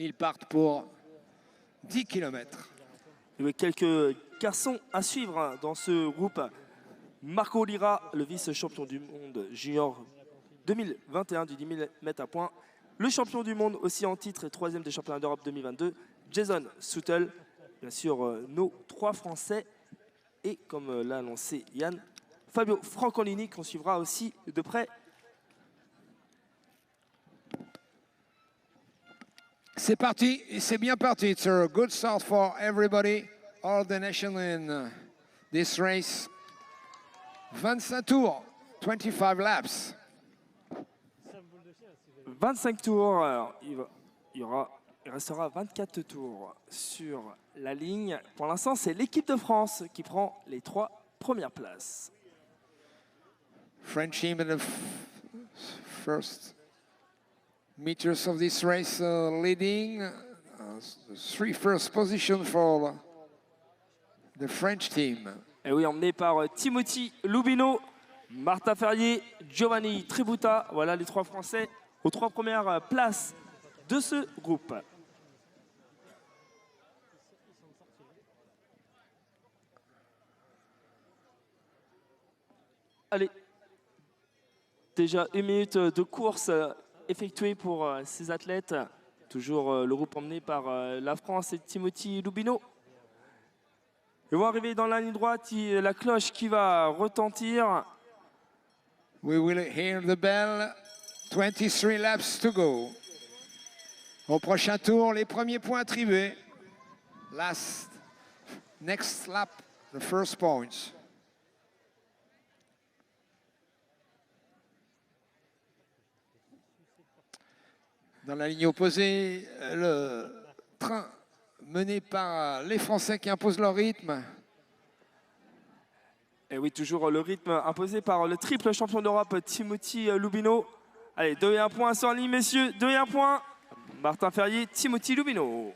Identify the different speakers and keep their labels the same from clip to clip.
Speaker 1: Ils partent pour 10 km.
Speaker 2: Il y a quelques garçons à suivre dans ce groupe. Marco Lira, le vice-champion du monde junior 2021 du 10 000 mètres à points. Le champion du monde aussi en titre et troisième des championnats d'Europe 2022. Jason Soutel, bien sûr nos trois Français. Et comme l'a annoncé Yann, Fabio Francolini qu'on suivra aussi de près.
Speaker 1: C'est parti, c'est bien parti. It's a good start for everybody, all the nation in this race. 25 tours, 25 laps.
Speaker 2: 25 tours, alors, il restera 24 tours sur la ligne. Pour l'instant, c'est l'équipe de France qui prend les 3 premières places.
Speaker 1: French team in the first meters of this race leading. 3 first position for the French team.
Speaker 2: Et oui, emmené par Timothy Lubino, Martin Ferrier, Giovanni Tributa. Voilà les 3 Français aux 3 premières places de ce groupe. Allez, déjà 1 minute de course effectuée pour ces athlètes. Toujours le groupe emmené par la France et Timothy Lubino. Ils vont arriver dans la ligne droite, la cloche qui va retentir.
Speaker 1: We will hear the bell. 23 laps to go. Au prochain tour, les premiers points attribués. Next lap, the first points. Dans la ligne opposée, le train mené par les Français qui imposent leur rythme.
Speaker 2: Et oui, toujours le rythme imposé par le triple champion d'Europe, Timothy Lubino. Allez, 2 et 1 point sur la ligne, messieurs. 2 et 1 point. Martin Ferrier, Timothy Lubino.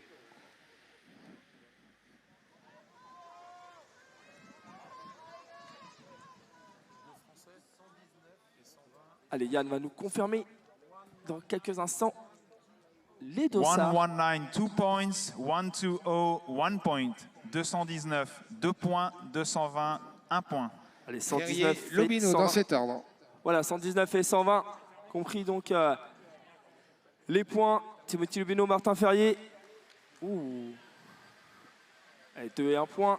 Speaker 2: Allez, Yann va nous confirmer dans quelques instants les dossards.
Speaker 3: 119, 2 points, 120, 1 point, 219, 2 points, 220, 1 point.
Speaker 2: Allez, 119
Speaker 1: Ferrier, Lubino dans cet ordre.
Speaker 2: Voilà, 119 et 120, compris donc les points. Timothy Lubino, Martin Ferrier. Ouh. Allez, 2 et 1 point.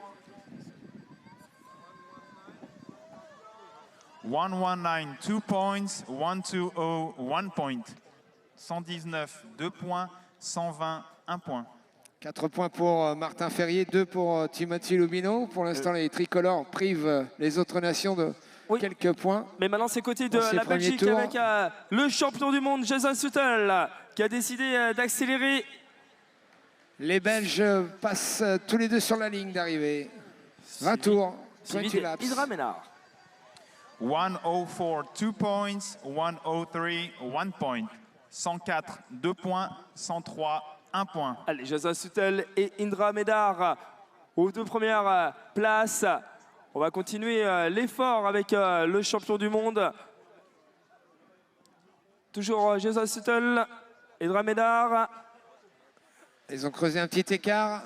Speaker 3: 119, 2 points, 120, 1 point. 119, 2 points, 120, 1 point.
Speaker 1: 4 points pour Martin Ferrier, 2 pour Timothy Lubino. Pour l'instant, les tricolores privent les autres nations de quelques points.
Speaker 2: Mais maintenant, c'est côté de la Belgique avec le champion du monde, Jason Soutel, qui a décidé d'accélérer.
Speaker 1: Les Belges passent tous les deux sur la ligne d'arrivée. 20 tours, 20 laps.
Speaker 2: Indra Ménard.
Speaker 3: 104, 2 points, 103, 1 point. 104, 2 points, 103, 1 point.
Speaker 2: Allez, Jason Soutel et Indra Médard aux 2 premières places. On va continuer l'effort avec le champion du monde. Toujours Jason Soutel, Indra Médard.
Speaker 1: Ils ont creusé un petit écart.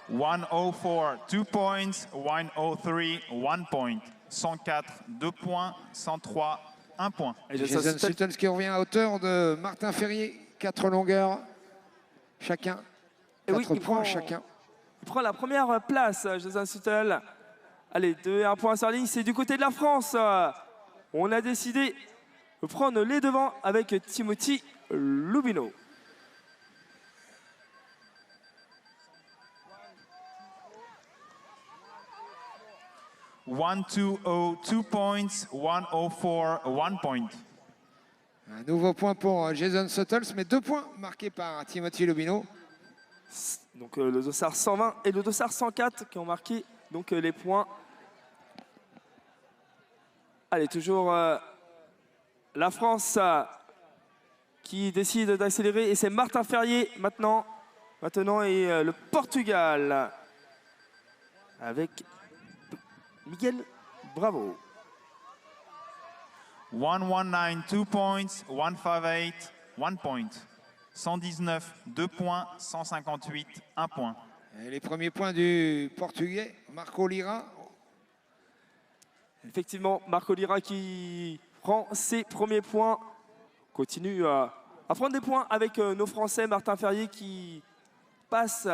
Speaker 3: « 104, 2 points, 103, 1 point. 104, 2 points, 103, 1 point. »
Speaker 1: Jason Soutel qui revient à hauteur de Martin Ferrier. 4 longueurs chacun. 4 points chacun.
Speaker 2: Il prend la première place, Jason Soutel. Allez, 2 et 1 point sur la ligne. C'est du côté de la France. On a décidé de prendre les devants avec Timothy Lubino.
Speaker 3: « 120, 2 points, 104, 1 point. »
Speaker 1: Un nouveau point pour Jason Soutel, mais 2 points marqués par Timothy Lubino.
Speaker 2: Donc le dossard 120 et le dossard 104 qui ont marqué donc, les points. Allez, toujours la France qui décide d'accélérer et c'est Martin Ferrier maintenant et le Portugal avec Miguel Bravo.
Speaker 3: 119, 2 points. 158, 1 point. 119, 2 points. 158, 1 point.
Speaker 1: Et les premiers points du Portugais, Marco Lira.
Speaker 2: Effectivement, Marco Lira qui prend ses premiers points. Continue à prendre des points avec nos Français. Martin Ferrier qui passe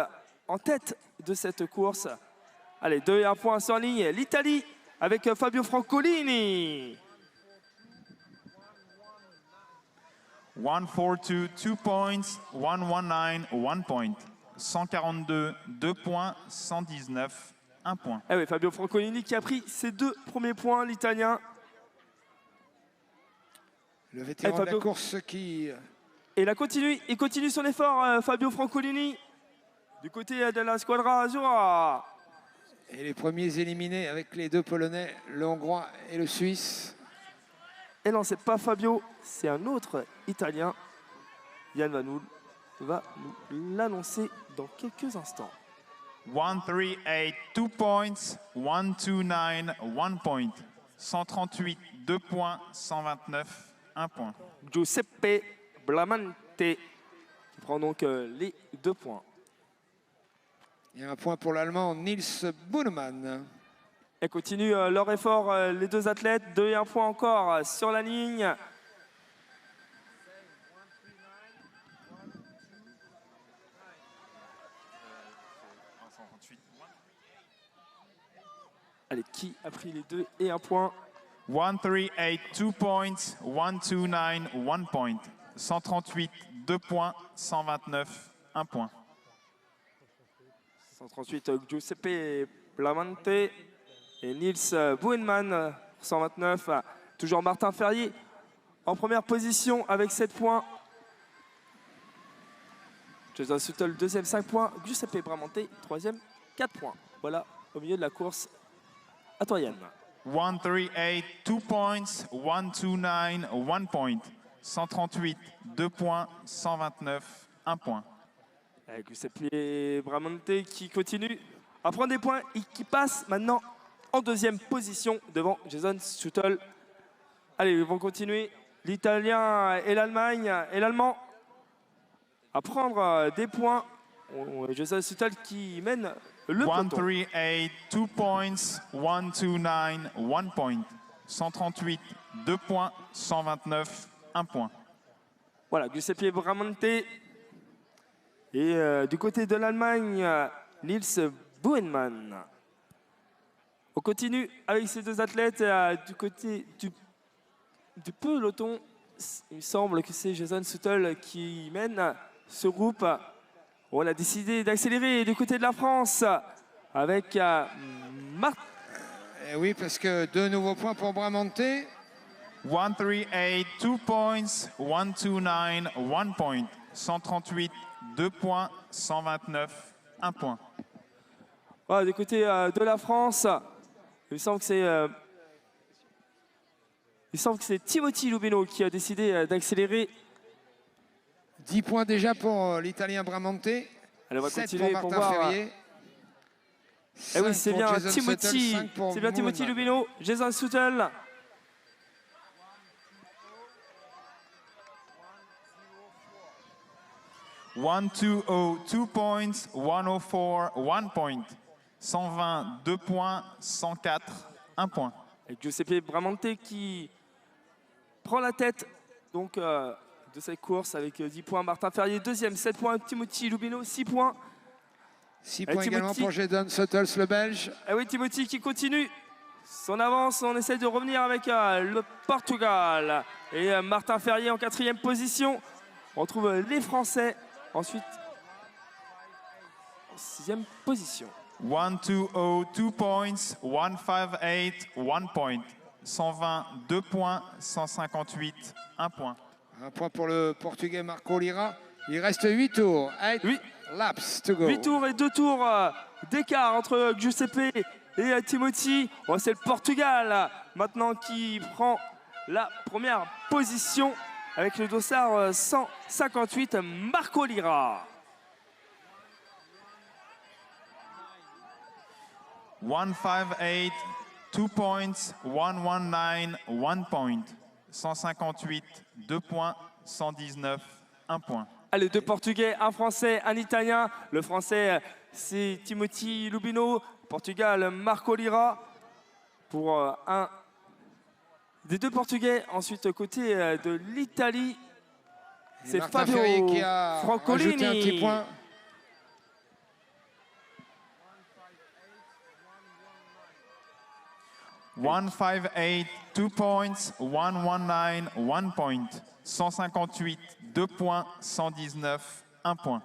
Speaker 2: en tête de cette course. Allez, 2 et 1 point sur ligne. L'Italie avec Fabio Francolini.
Speaker 3: 142, 2 points. 119, 1 point. 142, 2 points. 119, 1 point.
Speaker 2: Eh oui, Fabio Francolini qui a pris ses 2 premiers points, l'Italien.
Speaker 1: Le vétéran de
Speaker 2: Fabio.
Speaker 1: la course qui...
Speaker 2: Et il continue son effort, Fabio Francolini, du côté de la Squadra Azzurra.
Speaker 1: Et les premiers éliminés avec les 2 Polonais, le Hongrois et le Suisse.
Speaker 2: Et non, c'est pas Fabio, c'est un autre Italien. Yann Vanoul va nous l'annoncer dans quelques instants.
Speaker 3: 138, 2 points. 129, 1 point. 138, 2 points. 129, 1 point.
Speaker 2: Giuseppe Blamante qui prend donc les 2 points.
Speaker 1: Et un point pour l'Allemand Nils Bunemann.
Speaker 2: Et continue leur effort, les 2 athlètes. 2 et 1 point encore sur la ligne. Allez, qui a pris les 2 et 1 point?
Speaker 3: 138, 2 points. 129, 1 point. 138, 2 points. 129, 1 point.
Speaker 2: 138, Giuseppe Blamante et Nils Buenman, 129. Toujours Martin Ferrier en première position avec 7 points. Jason Suttle, deuxième, 5 points. Giuseppe Bramante, troisième, 4 points. Voilà, au milieu de la course. À toi, Yann.
Speaker 3: 138, 2 points. 129, 1 point. 138, 2 points. 129, 1 point.
Speaker 2: Avec Giuseppe Bramante qui continue à prendre des points et qui passe maintenant en deuxième position devant Jason Suttle. Allez, ils vont continuer. L'Italien et l'Allemagne et l'Allemand à prendre des points. Jason Suttle qui mène le peloton.
Speaker 3: 138, 2 points. 129, 1 point. 138, 2 points. 129, 1 point.
Speaker 2: Voilà, Giuseppe Bramante. Et du côté de l'Allemagne, Nils Buenman. On continue avec ces 2 athlètes du côté du peloton. Il me semble que c'est Jason Suttle qui mène ce groupe. On a décidé d'accélérer du côté de la France avec Marc.
Speaker 1: Et oui, parce que 2 nouveaux points pour Bramante.
Speaker 3: 138, 2 points. 129, 1 point. 138, 2 points. 129, 1 point.
Speaker 2: Voilà, du côté de la France, il me semble que c'est Timothy Lubino qui a décidé d'accélérer.
Speaker 1: 10 points déjà pour l'Italien Bramante.
Speaker 2: Allez, on va
Speaker 1: 7
Speaker 2: continuer
Speaker 1: pour
Speaker 2: pour
Speaker 1: Martin
Speaker 2: voir.
Speaker 1: Ferrier.
Speaker 2: Eh oui,
Speaker 1: 5
Speaker 2: c'est
Speaker 1: pour
Speaker 2: bien
Speaker 1: Jason
Speaker 2: Timothy,
Speaker 1: Suttle, 5 pour
Speaker 2: c'est bien Timothy
Speaker 1: Buenman.
Speaker 2: Lubino, Jason Suttle.
Speaker 3: « 120, 2 points. 104, 1 point. 120, 2 points. 104, 1 point.
Speaker 2: Avec Giuseppe Bramante qui prend la tête donc, de cette course avec 10 points. Martin Ferrier, deuxième, 7 points. Timothy Lubino, 6 points.
Speaker 1: 6 points également
Speaker 2: Timothy.
Speaker 1: pour Jason Suttle, le Belge.
Speaker 2: Et oui, Timothy qui continue son avance. On essaie de revenir avec le Portugal. Et Martin Ferrier en 4e position. On retrouve les Français ensuite en 6e position.
Speaker 3: 120, 2 points. 158, 1 point. 120, 2 points. 158, 1 point.
Speaker 1: Un point pour le Portugais Marco Lira. Il reste 8 tours. 8
Speaker 2: Oui.
Speaker 1: laps to go.
Speaker 2: 8 tours et 2 tours d'écart entre Giuseppe et Timothy. Oh, c'est le Portugal maintenant qui prend la première position avec le dossard 158, Marco Lira.
Speaker 3: 158, 2 points. 119, 1 point. 158, 2 points. 119, 1 point.
Speaker 2: Allez, deux Portugais, un Français, un Italien. Le Français, c'est Timothy Lubino. Portugal, Marco Lira. Pour un des deux Portugais. Ensuite, côté de l'Italie, c'est
Speaker 1: Martin
Speaker 2: Fabio
Speaker 1: Ferrier qui a
Speaker 2: Francolini.
Speaker 1: rajouté un petit point.
Speaker 3: One 158, 2 points. 119, 1 point. 158, 2 points. 119, 1 point.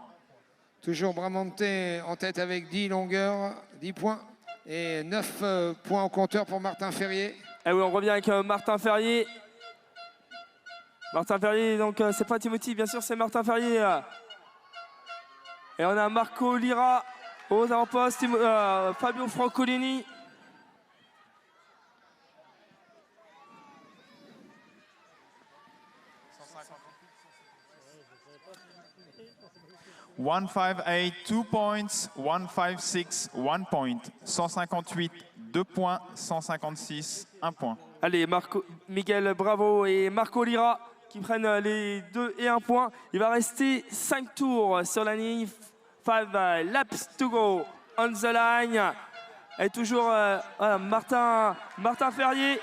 Speaker 1: Toujours Bramante en tête avec 10 longueurs, 10 points. Et 9 points au compteur pour Martin Ferrier.
Speaker 2: Et oui, on revient avec Martin Ferrier. Martin Ferrier, donc c'est pas Timothy, bien sûr, c'est Martin Ferrier. Et on a Marco Lira aux avant-postes, Fabio Francolini.
Speaker 3: One 158, 2 points. 156, 1 point. 158, 2 points. 156, 1 point.
Speaker 2: Allez, Miguel Bravo et Marco Lira qui prennent les 2 et 1 point. Il va rester 5 tours sur la ligne. 5 laps to go on the line. Et toujours Martin Ferrier,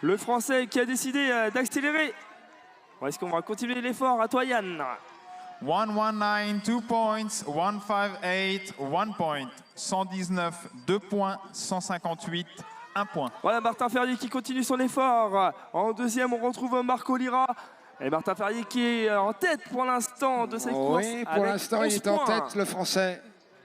Speaker 2: le Français qui a décidé d'accélérer. Est-ce qu'on va continuer l'effort? À toi, Yann.
Speaker 3: 119, 2 points. 158, 1 point. 119, 2 points. 158, 1 point.
Speaker 2: Voilà Martin Ferrier qui continue son effort. En deuxième, on retrouve Marco Lira. Et Martin Ferrier qui est en tête pour l'instant de cette course.
Speaker 1: Oui, pour l'instant, il est en tête, le Français.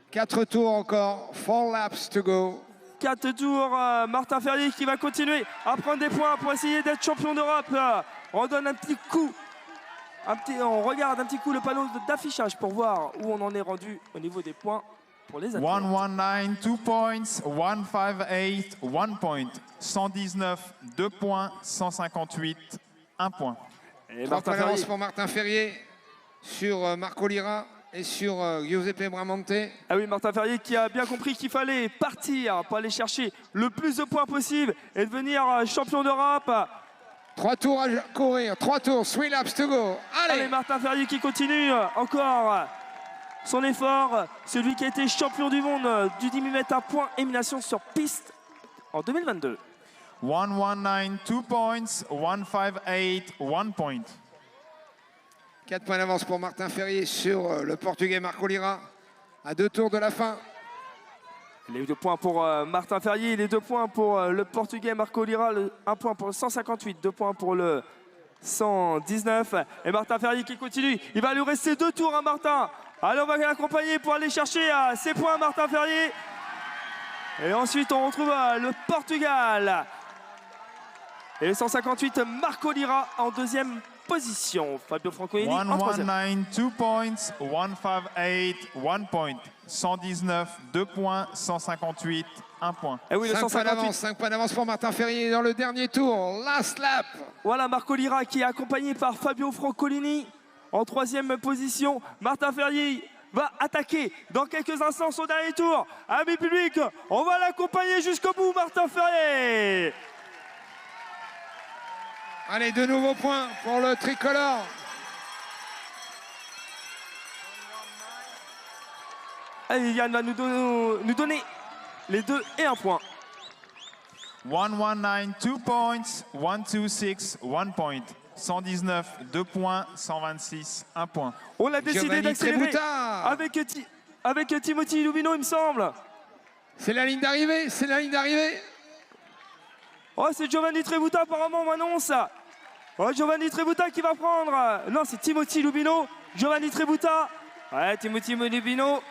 Speaker 1: 4 tours encore, 4 laps to go.
Speaker 2: 4 tours, Martin Ferrier qui va continuer à prendre des points pour essayer d'être champion d'Europe. On donne un petit coup. On regarde un petit coup le panneau d'affichage pour voir où on en est rendu au niveau des points pour les athlètes.
Speaker 3: 119, 2 points. 158, 1 point. 119, 2 points. 158, 1 point.
Speaker 2: Et
Speaker 1: 3
Speaker 2: Martin
Speaker 1: points d'avance
Speaker 2: Ferrier.
Speaker 1: pour Martin Ferrier sur Marco Lira et sur Giuseppe Bramante.
Speaker 2: Ah oui, Martin Ferrier qui a bien compris qu'il fallait partir pour aller chercher le plus de points possible et devenir champion d'Europe.
Speaker 1: 3 tours à courir, 3 tours, 3 laps to go.
Speaker 2: Allez,
Speaker 1: Allez,
Speaker 2: Martin Ferrier qui continue encore son effort. Celui qui a été champion du monde du 10 000 m à point élimination sur piste en 2022.
Speaker 3: 119, 2 points. 158, 1 point.
Speaker 1: 4 points d'avance pour Martin Ferrier sur le Portugais Marco Lira à 2 tours de la fin.
Speaker 2: Les 2 points pour Martin Ferrier, les 2 points pour le Portugais Marco Lira, 1 point pour le 158, 2 points pour le 119. Et Martin Ferrier qui continue, il va lui rester 2 tours à Martin. Allez, on va l'accompagner pour aller chercher ses points Martin Ferrier. Et ensuite, on retrouve le Portugal. Et le 158, Marco Lira en deuxième position. Fabio Francolini en troisième.
Speaker 3: 119, 2 points. 158, 1 point. 119, 2 points. 158, 1 point.
Speaker 2: Et oui, le 158.
Speaker 1: 5 points d'avance pour Martin Ferrier dans le dernier tour. Last lap.
Speaker 2: Voilà Marco Lira qui est accompagné par Fabio Francolini en troisième position. Martin Ferrier va attaquer dans quelques instants son dernier tour. Amis public, on va l'accompagner jusqu'au bout, Martin Ferrier.
Speaker 1: Allez, de nouveaux points pour le tricolore.
Speaker 2: Allez, Yann va nous donner les 2 et 1 point.
Speaker 3: 119, 2 points. 126, 1 point. 119, 2 points. 126, 1 point.
Speaker 2: On a décidé
Speaker 1: Giovanni
Speaker 2: d'accélérer
Speaker 1: Trebuta.
Speaker 2: avec Timothy Lubino, il me semble.
Speaker 1: C'est la ligne d'arrivée, c'est la ligne d'arrivée.
Speaker 2: Oh, c'est Giovanni Trebuta, apparemment, on m'annonce. Oh, Giovanni Trebuta qui va prendre. Non, c'est Timothy Lubino. Giovanni Trebuta. Ouais, Timothy Lubino.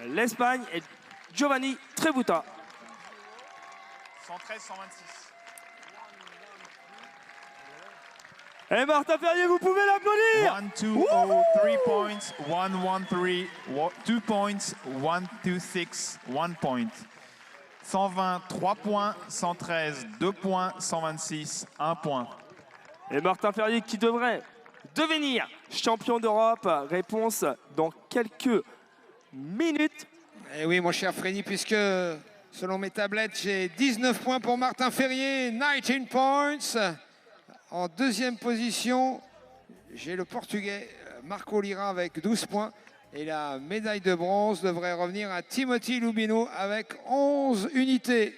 Speaker 2: L'Espagne et Giovanni Trebuta.
Speaker 3: 113, 126.
Speaker 2: Et Martin Ferrier, vous pouvez l'applaudir.
Speaker 3: 120, 3 points. 113, 2 points. 126, 1 point. 120, 3 points. 113, 2 points. 126, 1 point.
Speaker 2: Et Martin Ferrier qui devrait devenir champion d'Europe. Réponse dans quelques minutes.
Speaker 1: Et oui, mon cher Freddy, puisque selon mes tablettes, j'ai 19 points pour Martin Ferrier, 19 points. En deuxième position, j'ai le Portugais Marco Lira avec 12 points. Et la médaille de bronze devrait revenir à Timothy Lubino avec 11 unités.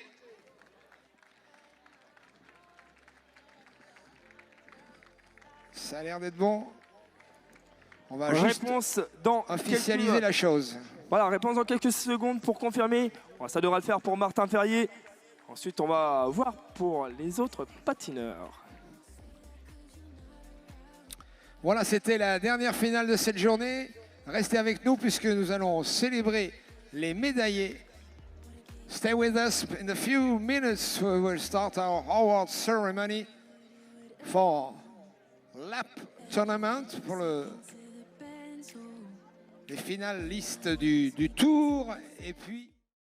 Speaker 1: Ça a l'air d'être bon. On va juste
Speaker 2: Réponse dans
Speaker 1: officialiser la chose.
Speaker 2: Voilà, réponse dans quelques secondes pour confirmer. Bon, ça devrait le faire pour Martin Ferrier. Ensuite, on va voir pour les autres patineurs.
Speaker 1: Voilà, c'était la dernière finale de cette journée. Restez avec nous puisque nous allons célébrer les médaillés. Stay with us. In a few minutes, we will start our award ceremony for lap tournament, pour les finalistes du tour. Et puis...